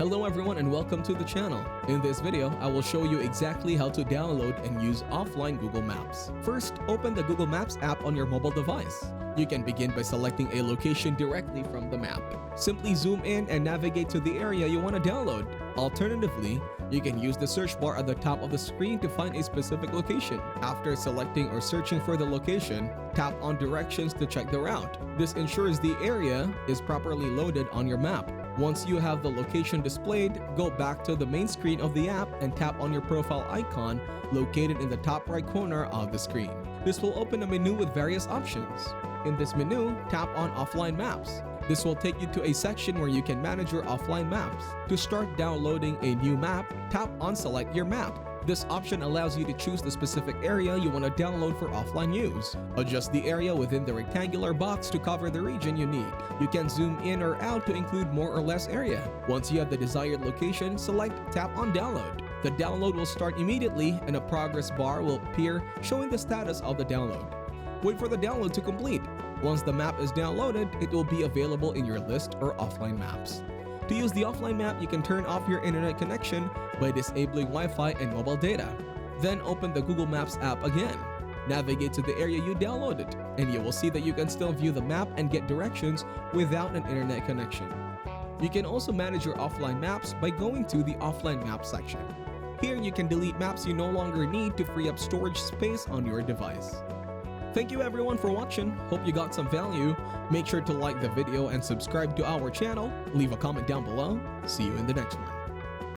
Hello everyone and welcome to the channel. In this video, I will show you exactly how to download and use offline Google Maps. First, open the Google Maps app on your mobile device. You can begin by selecting a location directly from the map. Simply zoom in and navigate to the area you want to download. Alternatively, you can use the search bar at the top of the screen to find a specific location. After selecting or searching for the location, tap on directions to check the route. This ensures the area is properly loaded on your map. Once you have the location displayed, go back to the main screen of the app and tap on your profile icon located in the top right corner of the screen. This will open a menu with various options. In this menu, tap on Offline Maps. This will take you to a section where you can manage your offline maps. To start downloading a new map, tap on Select Your Map. This option allows you to choose the specific area you want to download for offline use. Adjust the area within the rectangular box to cover the region you need. You can zoom in or out to include more or less area. Once you have the desired location, tap on Download. The download will start immediately and a progress bar will appear showing the status of the download. Wait for the download to complete. Once the map is downloaded, it will be available in your list or offline maps. To use the offline map, you can turn off your internet connection by disabling Wi-Fi and mobile data. Then open the Google Maps app again. Navigate to the area you downloaded, and you will see that you can still view the map and get directions without an internet connection. You can also manage your offline maps by going to the Offline Maps section. Here, you can delete maps you no longer need to free up storage space on your device. Thank you everyone for watching. Hope you got some value. Make sure to like the video and subscribe to our channel. Leave a comment down below. See you in the next one.